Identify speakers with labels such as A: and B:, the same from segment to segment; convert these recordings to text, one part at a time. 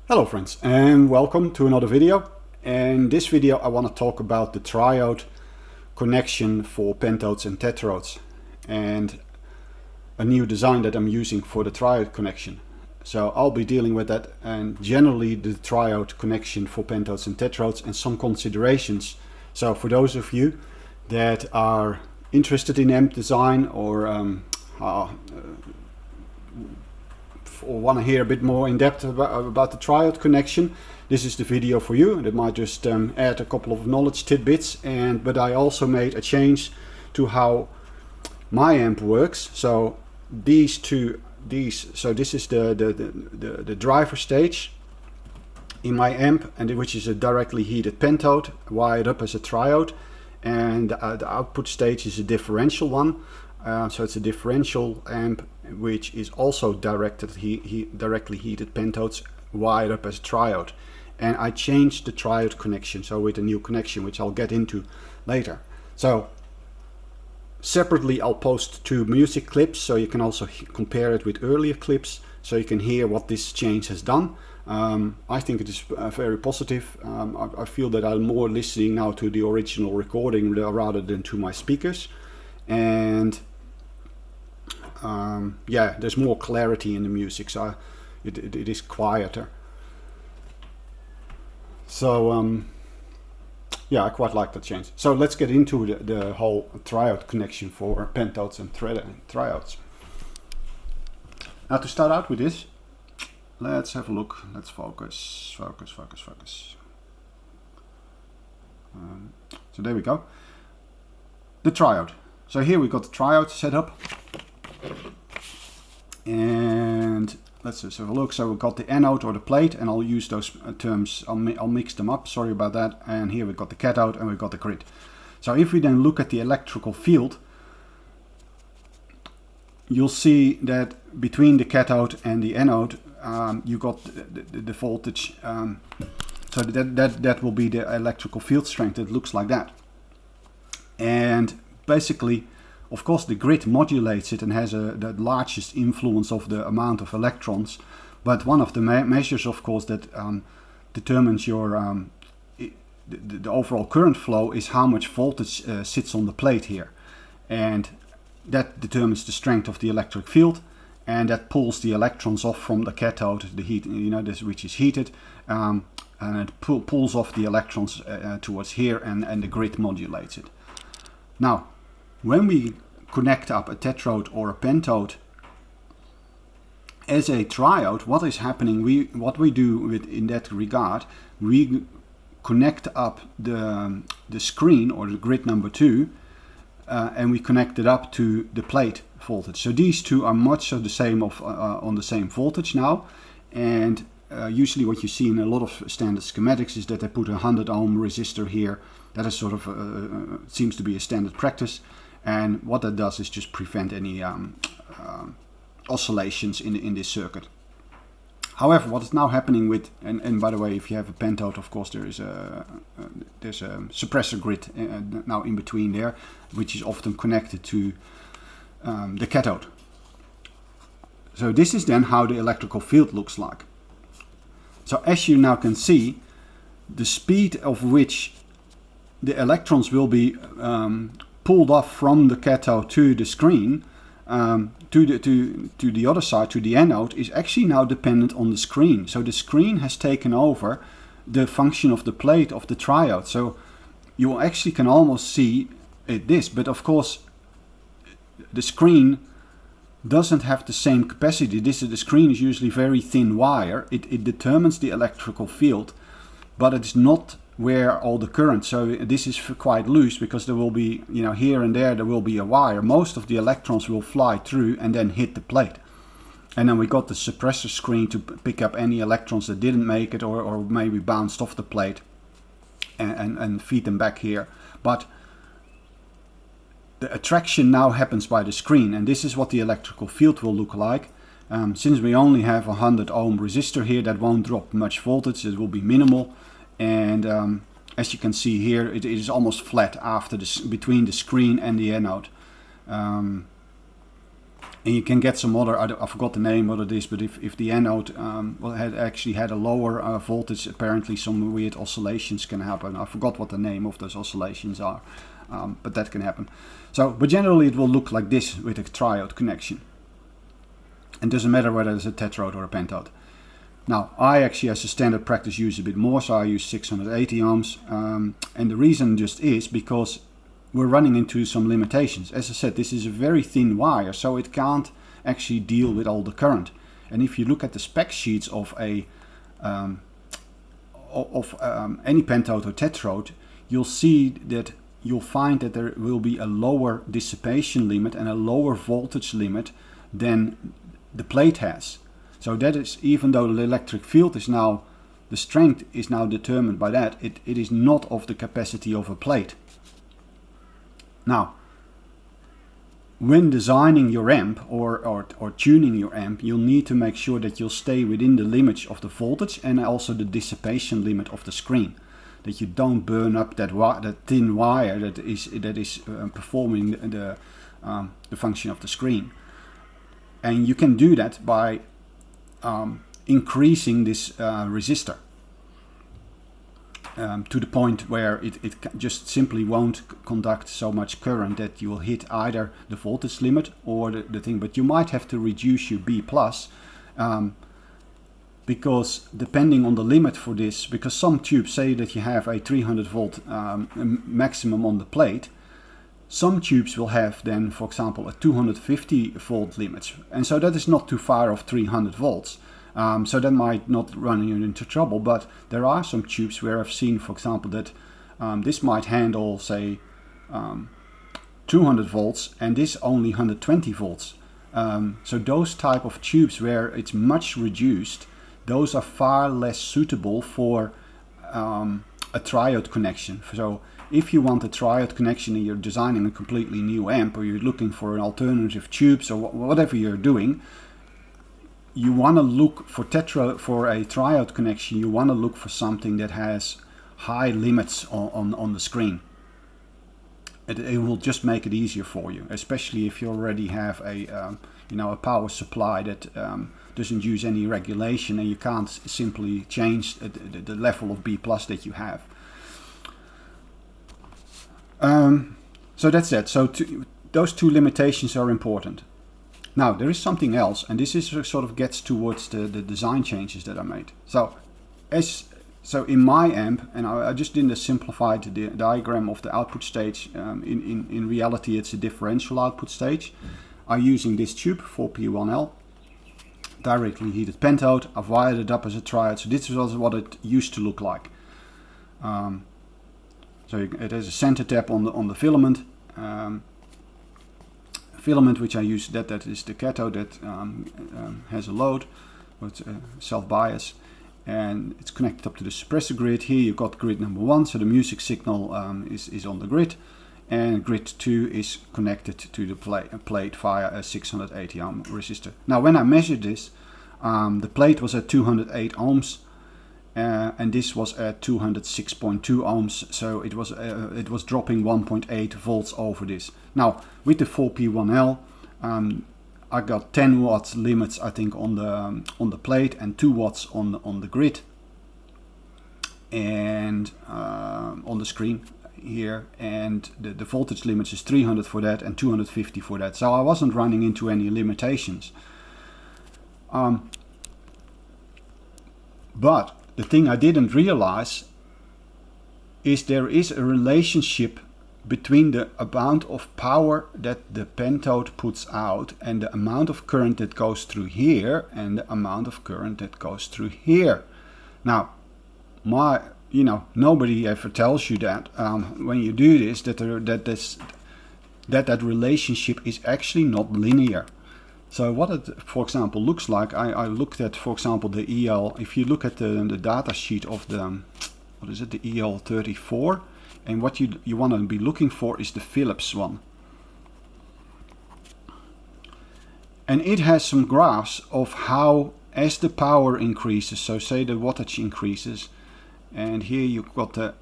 A: Hello friends, and welcome to another video. In this video I want to talk about the triode connection for pentodes and tetrodes and a new design that I'm using for the triode connection. So I'll be dealing with that and generally the triode connection for pentodes and tetrodes and some considerations. So for those of you that are interested in amp design or want to hear a bit more in depth about the triode connection, this is the video for you. And it might just add a couple of knowledge tidbits, but I also made a change to how my amp works. So this is the driver stage in my amp, and which is a directly heated pentode wired up as a triode, and the output stage is a differential one. So it's a differential amp which is also directly heated pentodes wired up as a triode, and I changed the triode connection, so with a new connection which I'll get into later. So separately I'll post two music clips so you can also compare it with earlier clips so you can hear what this change has done. I think it is very positive. I feel that I'm more listening now to the original recording rather than to my speakers, and yeah, there's more clarity in the music, so it is quieter. So yeah, I quite like that change. So let's get into the whole triode connection for pentodes and triodes. Now to start out with this, let's have a look. Let's focus. So there we go. The triode. So here we got the triode set up. And let's just have a look. So we've got the anode or the plate, and I'll use those terms, I'll mix them up, sorry about that. And here we've got the cathode and we've got the grid. So if we then look at the electrical field, you'll see that between the cathode and the anode you got the voltage, so that will be the electrical field strength. It looks like that. And basically, of course, the grid modulates it and has the largest influence of the amount of electrons. But one of the measures, of course, that determines your the overall current flow is how much voltage sits on the plate here, and that determines the strength of the electric field, and that pulls the electrons off from the cathode, the heat, which is heated, and it pulls off the electrons towards here, and the grid modulates it. Now, when we connect up a tetrode or a pentode as a triode, what is happening? What we do in that regard, we connect up the screen or the grid number 2, and we connect it up to the plate voltage. So these two are much of the same on the same voltage now, and usually what you see in a lot of standard schematics is that they put a 100 ohm resistor here. That is sort of seems to be a standard practice, and what that does is just prevent any oscillations in this circuit. However, what is now happening with, and by the way, if you have a pentode, of course there's a suppressor grid now in between there, which is often connected to the cathode. So this is then how the electrical field looks like. So as you now can see, the speed of which the electrons will be pulled off from the cathode to the screen, to the other side, to the anode, is actually now dependent on the screen. So the screen has taken over the function of the plate of the triode. So you actually can almost see this, but of course the screen doesn't have the same capacity. The screen is usually very thin wire. It determines the electrical field, but it's not where all the current. So this is quite loose because there will be, here and there will be a wire. Most of the electrons will fly through and then hit the plate. And then we got the suppressor screen to pick up any electrons that didn't make it or maybe bounced off the plate and feed them back here. But the attraction now happens by the screen, and this is what the electrical field will look like. Since we only have a 100 ohm resistor here, that won't drop much voltage, it will be minimal. And as you can see here, it is almost flat after between the screen and the anode. And you can get some other, I forgot the name what it is, but if the anode actually had a lower voltage, apparently some weird oscillations can happen. I forgot what the name of those oscillations are, but that can happen. So, but generally it will look like this with a triode connection. And it doesn't matter whether it's a tetrode or a pentode. Now, I actually, as a standard practice, use a bit more, so I use 680 ohms. And the reason just is because we're running into some limitations. As I said, this is a very thin wire, so it can't actually deal with all the current. And if you look at the spec sheets of any pentode or tetrode, you'll see that you'll find that there will be a lower dissipation limit and a lower voltage limit than the plate has. So that is, even though the electric field is now, the strength is now determined by that, it is not of the capacity of a plate. Now, when designing your amp or tuning your amp, you'll need to make sure that you'll stay within the limits of the voltage and also the dissipation limit of the screen. That you don't burn up that thin wire that is performing the function of the screen. And you can do that by increasing this resistor to the point where it just simply won't conduct so much current that you will hit either the voltage limit or the thing. But you might have to reduce your B+, because depending on the limit for this, because some tubes say that you have a 300 volt maximum on the plate, some tubes will have then, for example, a 250 volt limit, and so that is not too far off 300 volts. So that might not run you into trouble, but there are some tubes where I've seen, for example, that this might handle, say, 200 volts and this only 120 volts. So those type of tubes where it's much reduced, those are far less suitable for a triode connection. So if you want a triode connection and you're designing a completely new amp, or you're looking for an alternative tubes, or whatever you're doing, you want to look for a triode connection. You want to look for something that has high limits on the screen. It will just make it easier for you, especially if you already have a power supply that doesn't use any regulation, and you can't simply change the level of B+ that you have. So that's it. So those two limitations are important. Now there is something else, and this is sort of gets towards the design changes that I made. So in my amp, and I just did a simplified diagram of the output stage. In reality, it's a differential output stage. I'm using this tube 4P1L, directly heated pentode. I've wired it up as a triode. So this is also what it used to look like. So it has a center tap on the filament. Filament which I use, that is the cathode that has a load with self-bias, and it's connected up to the suppressor grid. Here you've got grid number 1, so the music signal is on the grid, and grid 2 is connected to the plate via a 680 ohm resistor. Now when I measured this, the plate was at 208 ohms, and this was at 206.2 ohms, so it was dropping 1.8 volts over this. Now with the 4P1L, I got 10 watts limits, I think, on the plate, and 2 watts on the grid, and on the screen here, and the voltage limits is 300 for that and 250 for that. So I wasn't running into any limitations. But the thing I didn't realize is there is a relationship between the amount of power that the pentode puts out and the amount of current that goes through here and the amount of current that goes through here. Now, nobody ever tells you that when you do this, that relationship is actually not linear. So what it, for example, looks like, I looked at, for example, the EL. If you look at the data sheet of the, what is it, the EL34, and what you want to be looking for is the Philips one. And it has some graphs of how, as the power increases, so say the wattage increases, and here you've got the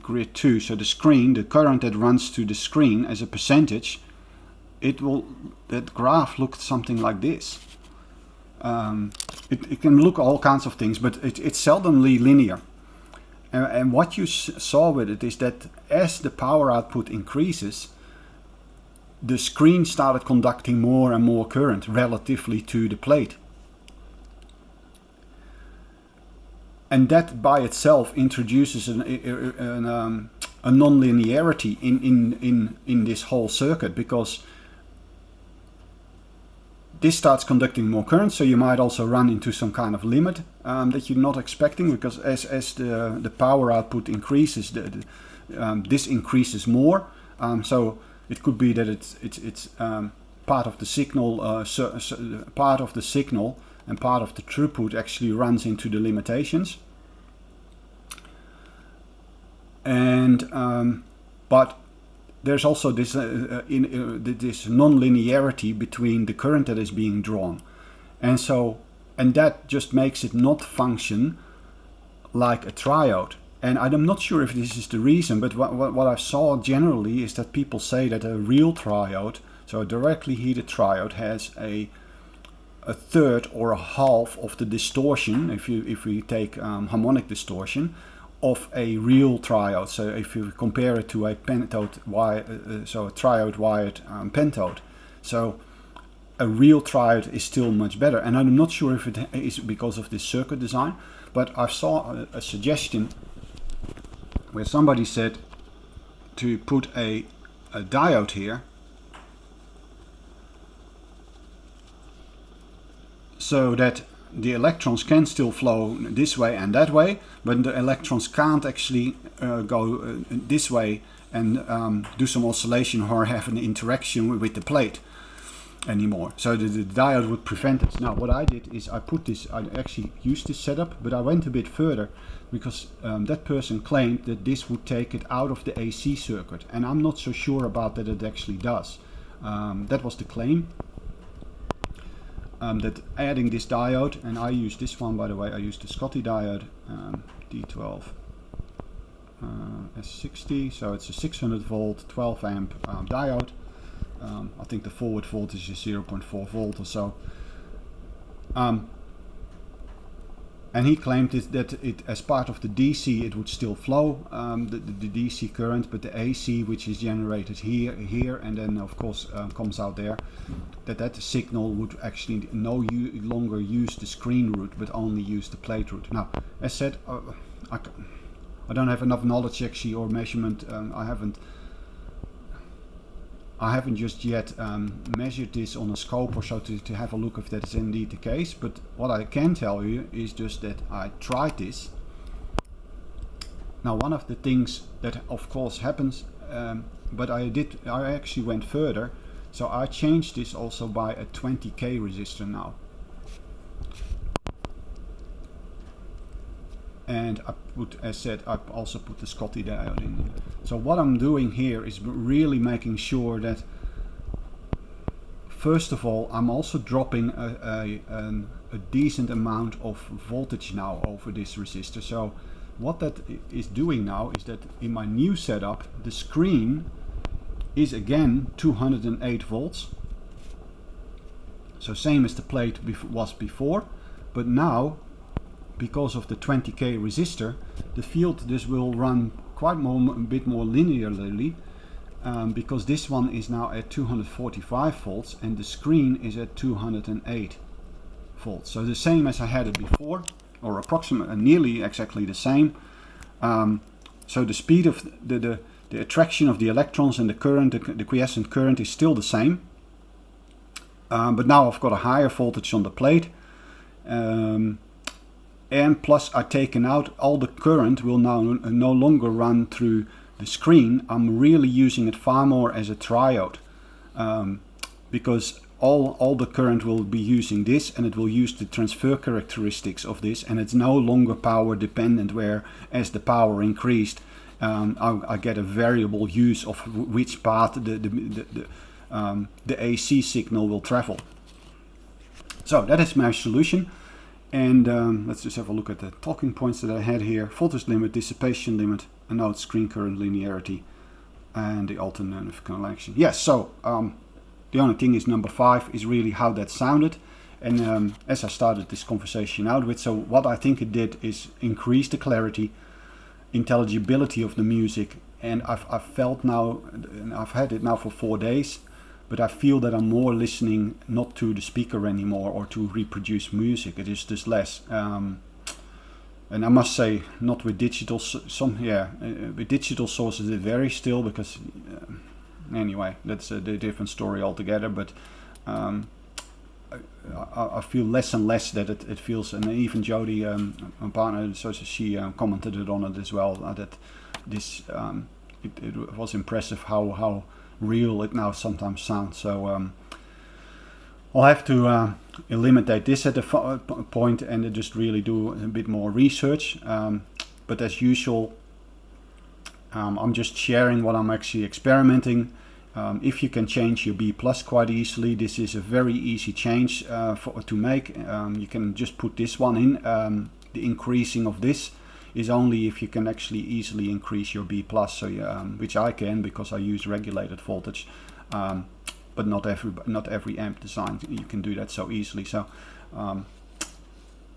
A: grid 2, so the screen, the current that runs to the screen as a percentage that graph looked something like this. It can look all kinds of things, but it's seldomly linear. And what you saw with it is that as the power output increases, the screen started conducting more and more current relatively to the plate. And that by itself introduces a non-linearity in this whole circuit, because this starts conducting more current, so you might also run into some kind of limit that you're not expecting, because as the power output increases, this increases more. So it could be that it's part of the signal, part of the signal and part of the throughput actually runs into the limitations. And but there's also this this non-linearity between the current that is being drawn, and that just makes it not function like a triode. And I'm not sure if this is the reason, but what I saw generally is that people say that a real triode, so a directly heated triode, has a third or a half of the distortion, if we take harmonic distortion, of a real triode. So if you compare it to a pentode so a triode wired pentode, so a real triode is still much better. And I'm not sure if it is because of this circuit design, but I saw a suggestion where somebody said to put a diode here, so that the electrons can still flow this way and that way, but the electrons can't actually go this way and do some oscillation or have an interaction with the plate anymore. So the diode would prevent it. Now what I did is I actually used this setup, but I went a bit further, because that person claimed that this would take it out of the AC circuit, and I'm not so sure about that it actually does. That was the claim. That adding this diode, and I use this one, by the way, I use the Scotty diode, D12 S60, so it's a 600 volt 12 amp diode. I think the forward voltage is 0.4 volt or so. And he claimed that as part of the DC it would still flow, the DC current, but the AC, which is generated here and then of course comes out there, that signal would actually no longer use the screen route, but only use the plate route. Now, as said, I don't have enough knowledge actually, or measurement. I haven't just yet measured this on a scope or so to have a look if that is indeed the case, but what I can tell you is just that I tried this. Now, one of the things that of course happens, but I actually went further, so I changed this also by a 20k resistor now. And I put, as said, I also put the Scotty diode in. So what I'm doing here is really making sure that, first of all, I'm also dropping a decent amount of voltage now over this resistor. So what that is doing now is that in my new setup, the screen is again 208 volts. So same as the plate was before, but now, because of the 20k resistor, the field this will run quite a bit more linearly, because this one is now at 245 volts and the screen is at 208 volts. So the same as I had it before, or approximately nearly exactly the same. So the speed of the attraction of the electrons and the current, the quiescent current, is still the same. But now I've got a higher voltage on the plate. And plus I've taken out all the current will now no longer run through the screen. I'm really using it far more as a triode, because all the current will be using this, and it will use the transfer characteristics of this, and it's no longer power dependent, where as the power increased, I get a variable use of which path the AC signal will travel. So that is my solution. And let's just have a look at the talking points that I had here. Voltage limit, dissipation limit, screen current linearity, and the alternative connection. Yes, so The only thing is number 5 is really how that sounded. And as I started this conversation out with, so what I think it did is increase the clarity, intelligibility of the music. And I've felt now, and I've had it now for 4 days, but I feel that I'm more listening not to the speaker anymore or to reproduce music. It is just less. And I must say, not with digital, with digital sources it varies still, because anyway, that's a different story altogether. But I feel less and less that it feels, and even Jodie, my partner, so she commented on it as well, that this it was impressive how real it now sometimes sounds. So I'll have to eliminate this at a point and just really do a bit more research. But as usual, I'm just sharing what I'm actually experimenting. If you can change your B plus quite easily, this is a very easy change to make. You can just put this one in. The increasing of this is only if you can actually easily increase your B plus, so which I can, because I use regulated voltage. But not every amp design you can do that so easily. So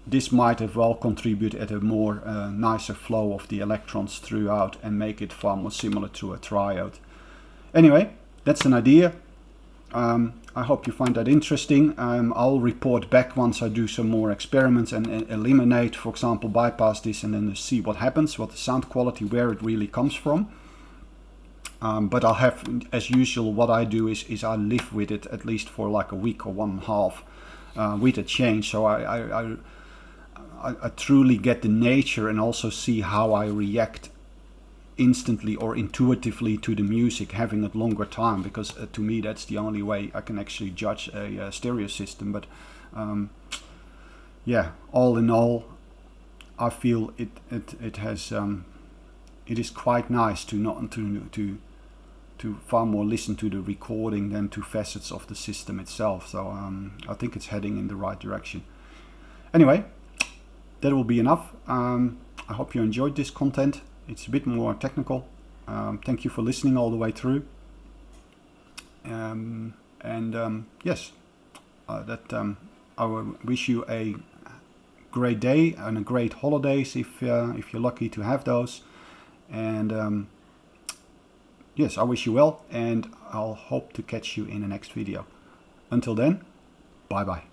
A: this might as well contribute at a more nicer flow of the electrons throughout and make it far more similar to a triode. Anyway, that's an idea. I hope you find that interesting. I'll report back once I do some more experiments and eliminate, for example, bypass this, and then see what happens, what the sound quality, where it really comes from. But I'll have, as usual, what I do is I live with it at least for like a week or 1.5 with a change. So I truly get the nature and also see how I react instantly or intuitively to the music, having it longer time, because to me that's the only way I can actually judge a stereo system. But yeah, all in all, I feel it has it is quite nice to far more listen to the recording than to facets of the system itself. So I think it's heading in the right direction. Anyway, that will be enough. I hope you enjoyed this content. It's a bit more technical. Thank you for listening all the way through. Yes, I will wish you a great day and a great holidays if you're lucky to have those. And yes, I wish you well, and I'll hope to catch you in the next video. Until then, bye bye.